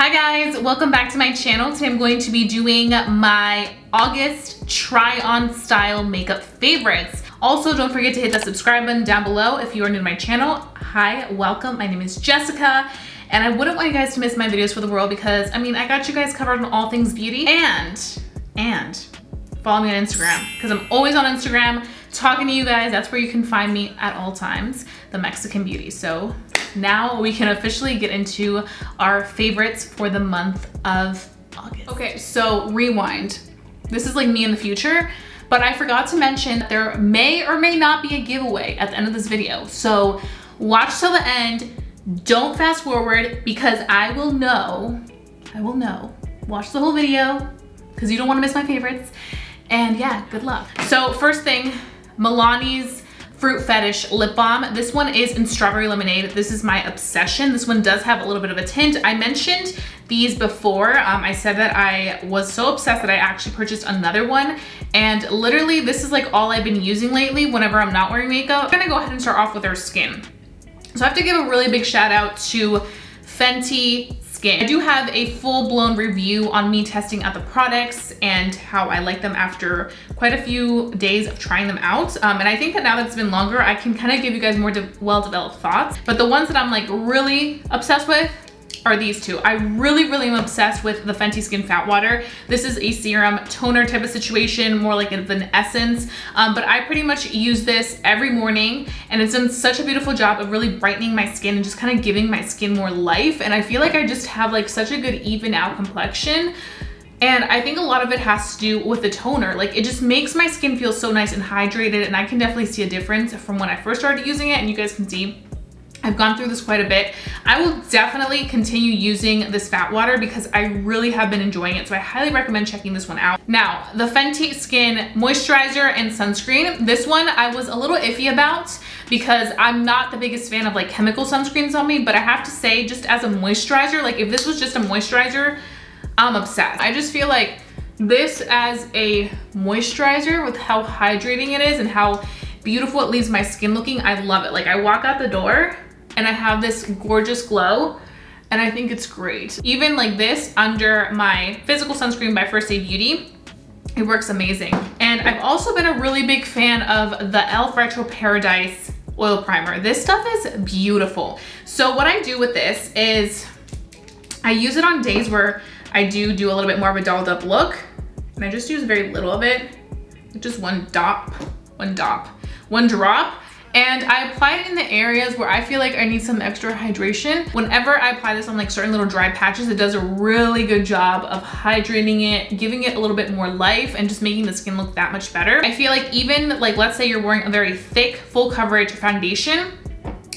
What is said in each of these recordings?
Hi guys, welcome back to my channel. Today I'm going to be doing my August try on style makeup favorites. Also, don't forget to hit the subscribe button down below if you are new to my channel. Hi, welcome. My name is Jessica and I wouldn't want you guys to miss my videos for the world because I got you guys covered on all things beauty and follow me on Instagram because I'm always on Instagram talking to you guys. That's where you can find me at all times, the Mexican Beauty. So now we can officially get into our favorites for the month of August. Okay, so rewind. This is like me in the future, but I forgot to mention that there may or may not be a giveaway at the end of this video. So watch till the end. Don't fast forward because I will know. Watch the whole video because you don't want to miss my favorites. And yeah, good luck. So first thing, Milani's Fruit Fetish Lip Balm. This one is in Strawberry Lemonade. This is my obsession. This one does have a little bit of a tint. I mentioned these before. I said that I was so obsessed that I actually purchased another one. And literally this is like all I've been using lately whenever I'm not wearing makeup. I'm gonna go ahead and start off with her skin. So I have to give a really big shout out to Fenty Skin. I do have a full-blown review on me testing out the products and how I like them after quite a few days of trying them out. And I think that now that it's been longer, I can kind of give you guys more well-developed thoughts. But the ones that I'm like really obsessed with are these two. I really am obsessed with the Fenty Skin Fat Water. This is a serum toner type of situation, more like an essence. But I pretty much use this every morning and it's done such a beautiful job of really brightening my skin and just kind of giving my skin more life. And I feel like I just have like such a good even out complexion. And I think a lot of it has to do with the toner. Like it just makes my skin feel so nice and hydrated. And I can definitely see a difference from when I first started using it. And you guys can see I've gone through this quite a bit. I will definitely continue using this fat water because I really have been enjoying it. So I highly recommend checking this one out. Now, the Fenty Skin Moisturizer and Sunscreen. This one I was a little iffy about because I'm not the biggest fan of like chemical sunscreens on me, but I have to say just as a moisturizer, like if this was just a moisturizer, I'm obsessed. I just feel like this as a moisturizer with how hydrating it is and how beautiful it leaves my skin looking, I love it. Like I walk out the door and I have this gorgeous glow and I think it's great. Even like this under my physical sunscreen by First Aid Beauty, it works amazing. And I've also been a really big fan of the e.l.f. Retro Paradise Oil Primer. This stuff is beautiful. So what I do with this is I use it on days where I do a little bit more of a dolled up look and I just use very little of it, just one drop. And I apply it in the areas where I feel like I need some extra hydration. Whenever I apply this on like certain little dry patches, it does a really good job of hydrating it, giving it a little bit more life and just making the skin look that much better. I feel like even like, let's say you're wearing a very thick, full coverage foundation,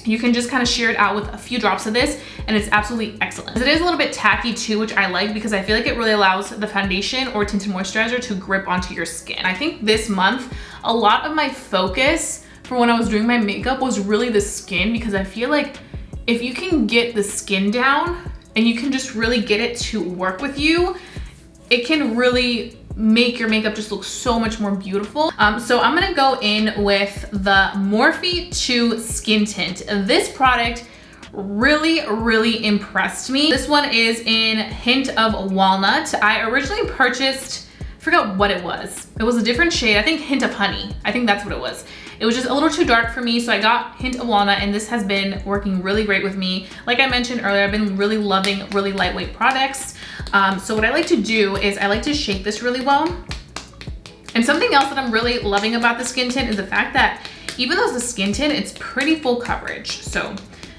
you can just kind of shear it out with a few drops of this and it's absolutely excellent. It is a little bit tacky too, which I like because I feel like it really allows the foundation or tinted moisturizer to grip onto your skin. I think this month, a lot of my focus for when I was doing my makeup was really the skin because I feel like if you can get the skin down and you can just really get it to work with you, it can really make your makeup just look so much more beautiful. So I'm gonna go in with the Morphe 2 Skin Tint. This product really impressed me. This one is in Hint of Walnut. I originally purchased, I forgot what it was. It was a different shade, I think Hint of Honey. I think that's what it was. It was just a little too dark for me, so I got Hint of Walnut and this has been working really great with me. Like I mentioned earlier, I've been really loving really lightweight products. So what I like to do is I like to shake this really well. And something else that I'm really loving about the skin tint is the fact that even though it's a skin tint, it's pretty full coverage. So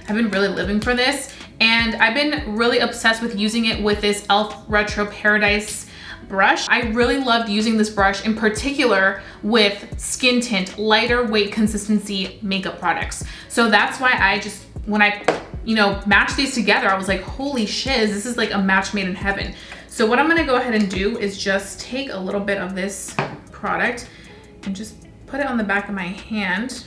I've been really living for this and I've been really obsessed with using it with this e.l.f. Retro Paradise brush. I really loved using this brush in particular with skin tint, lighter weight consistency makeup products. So that's why I just, when I match these together, I was like, holy shiz, this is like a match made in heaven. So what I'm gonna go ahead and do is just take a little bit of this product and just put it on the back of my hand.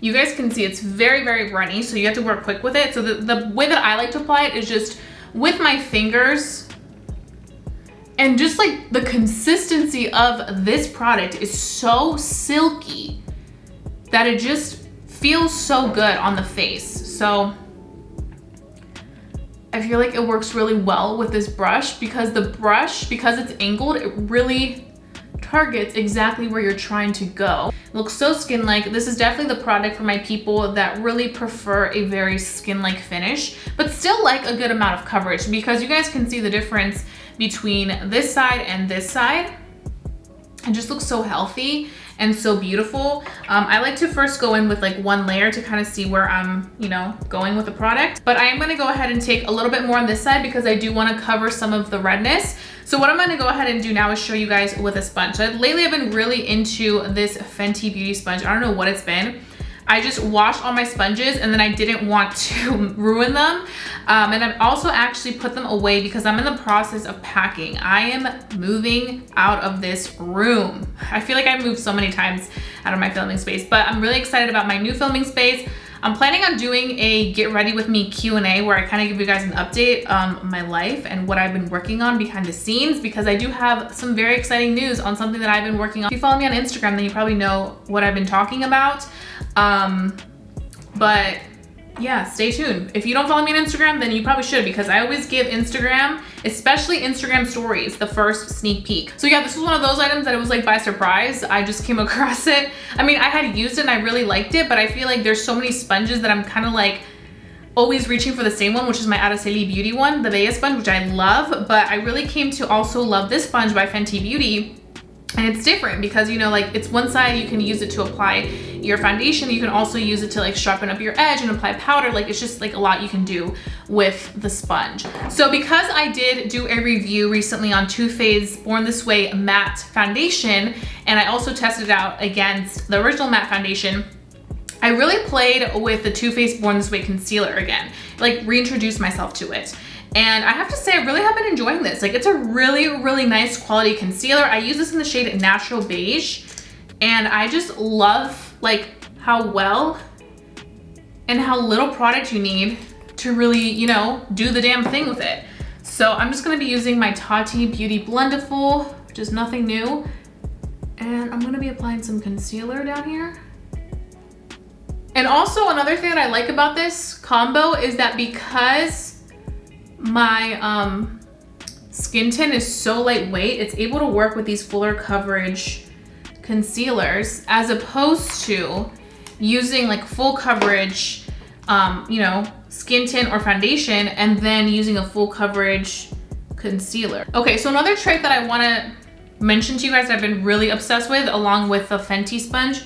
You guys can see it's very runny, so you have to work quick with it. So the way that I like to apply it is just with my fingers. And just like the consistency of this product is so silky that it just feels so good on the face. So I feel like it works really well with this brush because the brush, because it's angled, it really targets exactly where you're trying to go. It looks so skin-like. This is definitely the product for my people that really prefer a very skin-like finish, but still like a good amount of coverage, because you guys can see the difference between this side and this side. It just looks so healthy and so beautiful. I like to first go in with like one layer to kind of see where I'm, you know, going with the product. But I am gonna go ahead and take a little bit more on this side because I do wanna cover some of the redness. So what I'm gonna go ahead and do now is show you guys with a sponge. So lately I've been really into this Fenty Beauty sponge. I don't know what it's been. I just washed all my sponges and then I didn't want to ruin them. And I've also actually put them away because I'm in the process of packing. I am moving out of this room. I feel like I've moved so many times out of my filming space, but I'm really excited about my new filming space. I'm planning on doing a get ready with me Q&A where I kind of give you guys an update on my life and what I've been working on behind the scenes, because I do have some very exciting news on something that I've been working on. If you follow me on Instagram, then you probably know what I've been talking about. But yeah, stay tuned. If you don't follow me on Instagram, then you probably should, because I always give Instagram, especially Instagram stories, the first sneak peek. So yeah, this was one of those items that it was like by surprise. I just came across it. I mean, I had used it and I really liked it, but I feel like there's so many sponges that I'm kind of like always reaching for the same one, which is my Araceli Beauty one, the Bella sponge, which I love, but I really came to also love this sponge by Fenty Beauty. And it's different because, you know, like it's one side you can use it to apply your foundation. You can also use it to like sharpen up your edge and apply powder. Like it's just like a lot you can do with the sponge. So because I did do a review recently on Too Faced's Born This Way matte foundation, and I also tested it out against the original matte foundation, I really played with the Too Faced Born This Way concealer again, like reintroduced myself to it. And I have to say, I really have been enjoying this. Like it's a really, really nice quality concealer. I use this in the shade Natural Beige, and I just love like how well and how little product you need to really, you know, do the damn thing with it. So I'm just gonna be using my Tati Beauty Blendiful, which is nothing new. And I'm gonna be applying some concealer down here. And also another thing that I like about this combo is that because my skin tint is so lightweight, it's able to work with these fuller coverage concealers as opposed to using like full coverage, you know, skin tint or foundation and then using a full coverage concealer. Okay, so another trick that I want to mention to you guys that I've been really obsessed with along with the Fenty sponge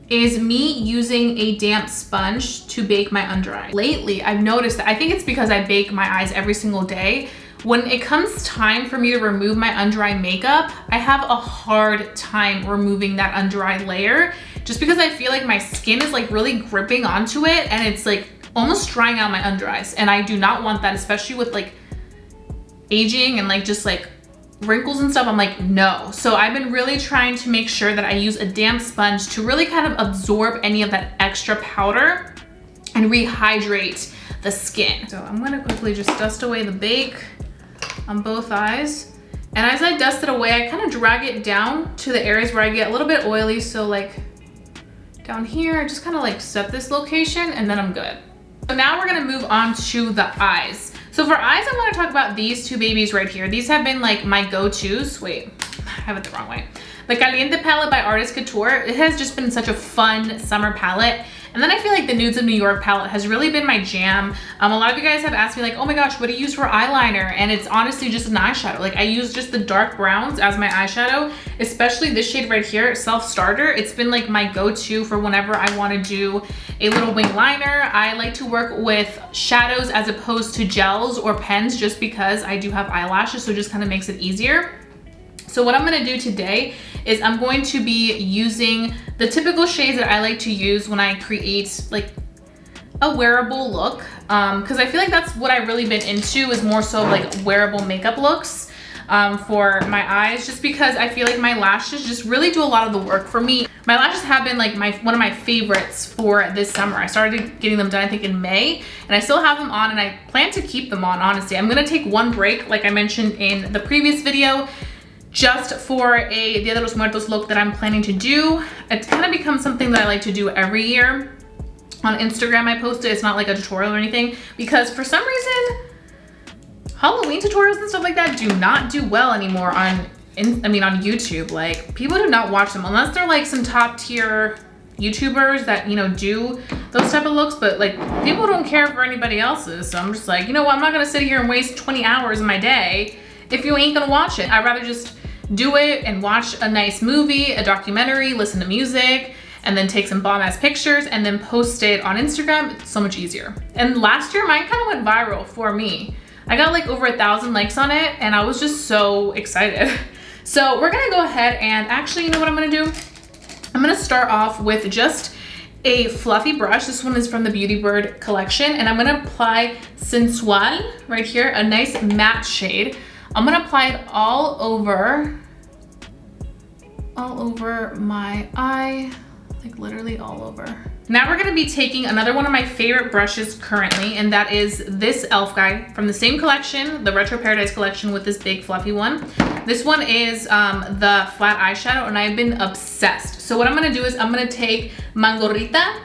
is me using a damp sponge to bake my under eye. Lately, I've noticed that, I think it's because I bake my eyes every single day, when it comes time for me to remove my under eye makeup, I have a hard time removing that under eye layer just because I feel like my skin is like really gripping onto it and it's like almost drying out my under eyes. And I do not want that, especially with like aging and like just like wrinkles and stuff. I'm like, no. So I've been really trying to make sure that I use a damp sponge to really kind of absorb any of that extra powder and rehydrate the skin. So I'm gonna quickly just dust away the bake on both eyes. And as I dust it away, I kind of drag it down to the areas where I get a little bit oily. So like down here, I just kind of like set this location and then I'm good. So now we're gonna move on to the eyes. So for eyes, I want to talk about these two babies right here. These have been like my go-tos. Wait, I have it the wrong way. The Caliente palette by Artist Couture. It has just been such a fun summer palette. And then I feel like the Nudes of New York palette has really been my jam. A lot of you guys have asked me like, oh my gosh, what do you use for eyeliner? And it's honestly just an eyeshadow. Like I use just the dark browns as my eyeshadow, especially this shade right here, Self Starter. It's been like my go-to for whenever I want to do a little wing liner. I like to work with shadows as opposed to gels or pens just because I do have eyelashes, so it just kind of makes it easier. So what I'm gonna do today is I'm going to be using the typical shades that I like to use when I create like a wearable look. Cause I feel like that's what I've really been into, is more so like wearable makeup looks for my eyes, just because I feel like my lashes just really do a lot of the work for me. My lashes have been like one of my favorites for this summer. I started getting them done, I think in May, and I still have them on and I plan to keep them on, honestly. I'm gonna take one break, like I mentioned in the previous video, just for a Dia de los Muertos look that I'm planning to do. It's kind of become something that I like to do every year. On Instagram I post it, it's not like a tutorial or anything, because for some reason, Halloween tutorials and stuff like that do not do well anymore on YouTube. Like, people do not watch them unless they're like some top tier YouTubers that, you know, do those type of looks, but like people don't care for anybody else's. So I'm just like, you know what, I'm not gonna sit here and waste 20 hours of my day if you ain't gonna watch it. I'd rather just do it and watch a nice movie, a documentary, listen to music, and then take some bomb ass pictures and then post it on Instagram. It's so much easier. And last year mine kind of went viral for me. I got like over 1,000 likes on it and I was just so excited. So we're gonna go ahead and actually, you know what I'm gonna do? I'm gonna start off with just a fluffy brush. This one is from the Beauty Bird collection, and I'm gonna apply Sensual right here, a nice matte shade. I'm gonna apply it all over my eye, like literally all over. Now we're gonna be taking another one of my favorite brushes currently, and that is this e.l.f. guy from the same collection, the Retro Paradise collection, with this big fluffy one. This one is the flat eyeshadow, and I've been obsessed. So what I'm gonna do is I'm gonna take Mangorrita,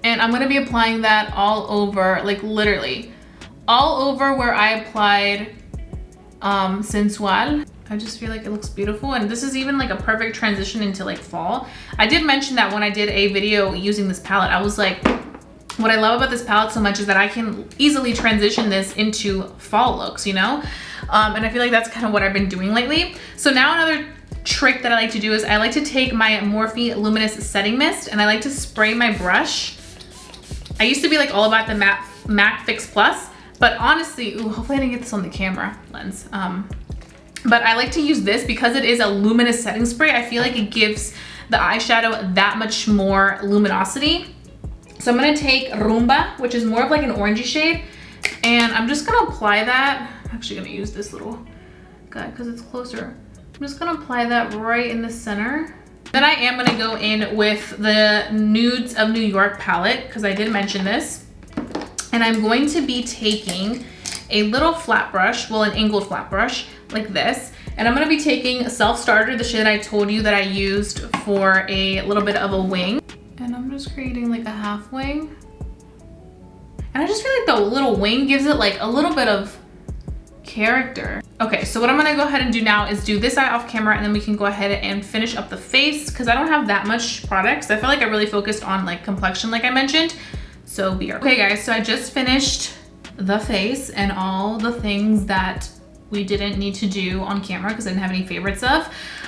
and I'm gonna be applying that all over, like literally, all over where I applied Sensual. I just feel like it looks beautiful, and this is even like a perfect transition into like fall. I did mention that when I did a video using this palette, I was like, what I love about this palette so much is that I can easily transition this into fall looks, you know? And I feel like that's kind of what I've been doing lately. So now another trick that I like to do is I like to take my Morphe Luminous Setting Mist and I like to spray my brush. I used to be like all about the MAC Fix Plus, but honestly, ooh, hopefully I didn't get this on the camera lens. But I like to use this because it is a luminous setting spray. I feel like it gives the eyeshadow that much more luminosity. So I'm gonna take Rumba, which is more of like an orangey shade, and I'm just gonna apply that. I'm actually gonna use this little guy because it's closer. I'm just gonna apply that right in the center. Then I am gonna go in with the Nudes of New York palette because I did mention this. And I'm going to be taking a little flat brush, well, an angled flat brush like this. And I'm gonna be taking Self Starter, the shade I told you that I used for a little bit of a wing. And I'm just creating like a half wing. And I just feel like the little wing gives it like a little bit of character. Okay, so what I'm gonna go ahead and do now is do this eye off camera, and then we can go ahead and finish up the face because I don't have that much product. So I feel like I really focused on like complexion like I mentioned. So be right. Okay guys, so I just finished the face and all the things that we didn't need to do on camera because I didn't have any favorites of.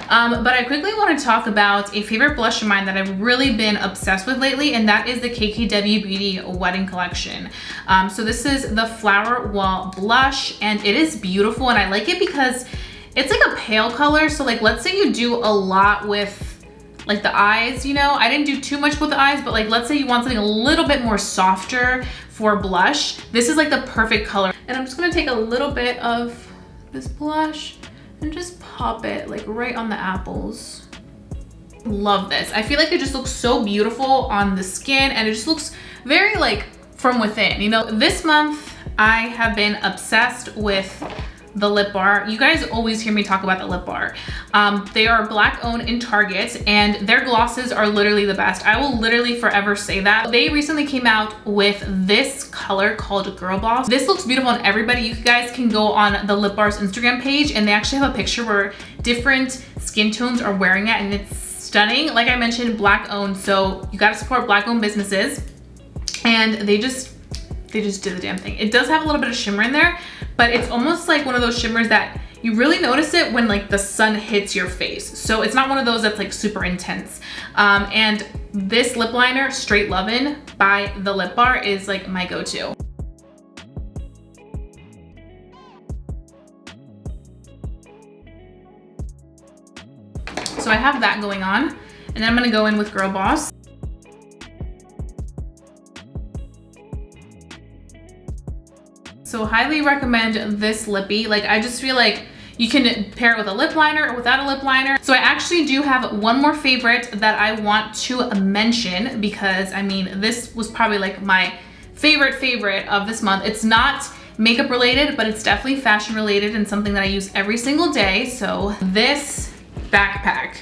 But I quickly want to talk about a favorite blush of mine that I've really been obsessed with lately, and that is the KKW Beauty Wedding Collection. So this is the Flower Wall Blush, and it is beautiful, and I like it because it's like a pale color. So like, let's say you do a lot with like the eyes, you know, I didn't do too much with the eyes, but like, let's say you want something a little bit more softer for blush. This is like the perfect color. And I'm just gonna take a little bit of this blush and just pop it like right on the apples. Love this. I feel like it just looks so beautiful on the skin, and it just looks very like from within. You know, this month I have been obsessed with the lip bar. You guys always hear me talk about the lip bar. They are Black owned in Target, and their glosses are literally the best. I will literally forever say that. They recently came out with this color called Girl Boss. This looks beautiful on everybody. You guys can go on the Lip Bar's Instagram page, and they actually have a picture where different skin tones are wearing it, and it's stunning. Like I mentioned, Black owned, so you gotta support Black owned businesses. And they just did the damn thing. It does have a little bit of shimmer in there, but it's almost like one of those shimmers that you really notice it when like the sun hits your face. So it's not one of those that's like super intense. And this lip liner, Straight Lovin' by the Lip Bar, is like my go-to. So I have that going on, and then I'm gonna go in with Girl Boss. So highly recommend this lippy. Like, I just feel like you can pair it with a lip liner or without a lip liner. So I actually do have one more favorite that I want to mention, because I mean, this was probably like my favorite of this month. It's not makeup related, but it's definitely fashion related and something that I use every single day. So this backpack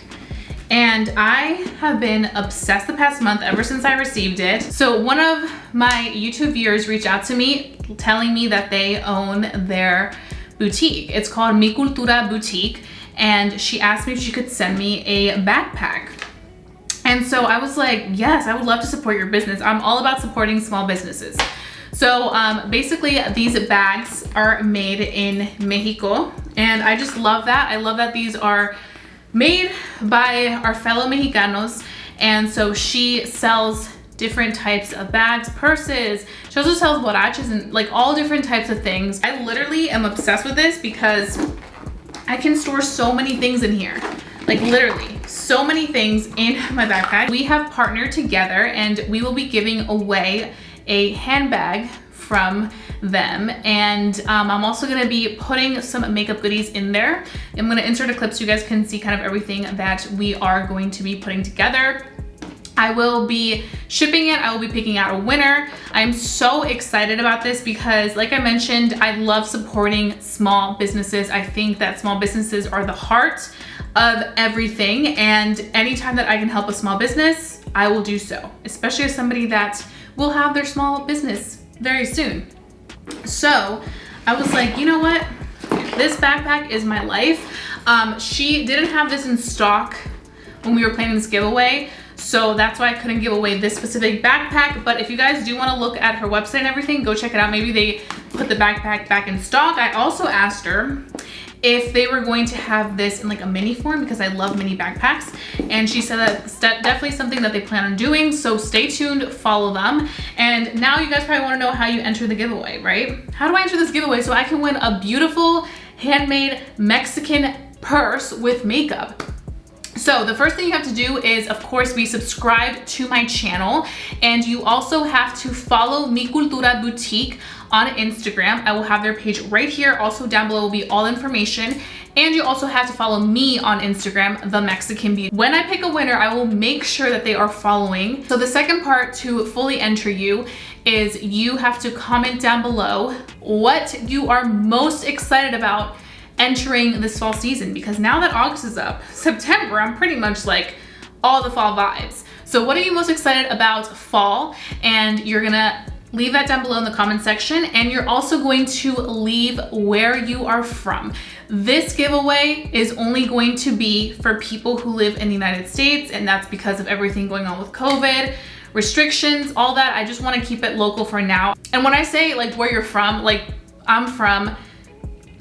And I have been obsessed the past month ever since I received it. So one of my YouTube viewers reached out to me telling me that they own their boutique. It's called Mi Cultura Boutique. And she asked me if she could send me a backpack. And so I was like, yes, I would love to support your business. I'm all about supporting small businesses. So basically these bags are made in Mexico. And I just love that. I love that these are made by our fellow Mexicanos. And so she sells different types of bags, purses. She also sells borrachos and like all different types of things. I literally am obsessed with this because I can store so many things in here. Like literally so many things in my backpack. We have partnered together and we will be giving away a handbag from them. And I'm also gonna be putting some makeup goodies in there. I'm gonna insert a clip so you guys can see kind of everything that we are going to be putting together. I will be shipping it. I will be picking out a winner. I'm so excited about this because like I mentioned, I love supporting small businesses. I think that small businesses are the heart of everything. And anytime that I can help a small business, I will do so, especially as somebody that will have their small business very soon. So I was like, you know what? This backpack is my life. She didn't have this in stock when we were planning this giveaway. So that's why I couldn't give away this specific backpack. But if you guys do want to look at her website and everything, go check it out. Maybe they put the backpack back in stock. I also asked her if they were going to have this in like a mini form because I love mini backpacks. And she said that it's definitely something that they plan on doing. So stay tuned, follow them. And now you guys probably want to know how you enter the giveaway, right? How do I enter this giveaway so I can win a beautiful handmade Mexican purse with makeup? So the first thing you have to do is, of course, be subscribed to my channel. And you also have to follow Mi Cultura Boutique on Instagram. I will have their page right here. Also down below will be all information. And you also have to follow me on Instagram, The Mexican Beauty. When I pick a winner, I will make sure that they are following. So the second part to fully enter you is you have to comment down below what you are most excited about entering this fall season, because now that August is up, September, I'm pretty much like all the fall vibes. So what are you most excited about fall? And you're gonna leave that down below in the comment section, and you're also going to leave where you are from. This giveaway is only going to be for people who live in the United States, and that's because of everything going on with COVID, restrictions, all that. I just want to keep it local for now. And when I say like where you're from, like I'm from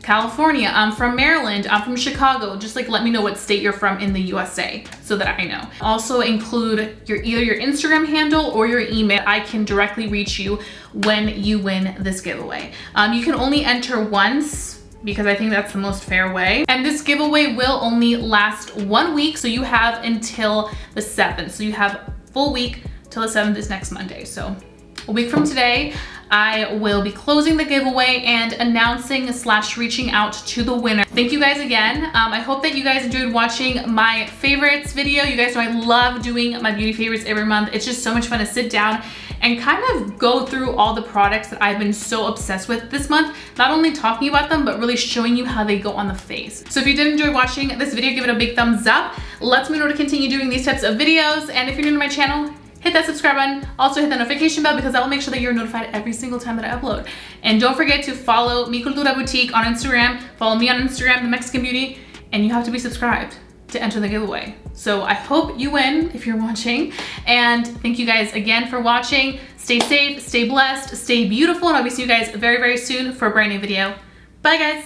California, I'm from Maryland, I'm from Chicago. Just like let me know what state you're from in the USA so that I know. Also include either your Instagram handle or your email. I can directly reach you when you win this giveaway. You can only enter once because I think that's the most fair way. And this giveaway will only last 1 week. So you have until the 7th. So you have a full week till the 7th is next Monday. So a week from today, I will be closing the giveaway and announcing / reaching out to the winner. Thank you guys again. I hope that you guys enjoyed watching my favorites video. You guys know I love doing my beauty favorites every month. It's just so much fun to sit down and kind of go through all the products that I've been so obsessed with this month. Not only talking about them, but really showing you how they go on the face. So if you did enjoy watching this video, give it a big thumbs up. Let me know to continue doing these types of videos. And if you're new to my channel, hit that subscribe button. Also hit the notification bell because that will make sure that you're notified every single time that I upload. And don't forget to follow Mi Cultura Boutique on Instagram. Follow me on Instagram, The Mexican Beauty. And you have to be subscribed to enter the giveaway. So I hope you win if you're watching. And thank you guys again for watching. Stay safe, stay blessed, stay beautiful. And I'll be seeing you guys very, very soon for a brand new video. Bye guys.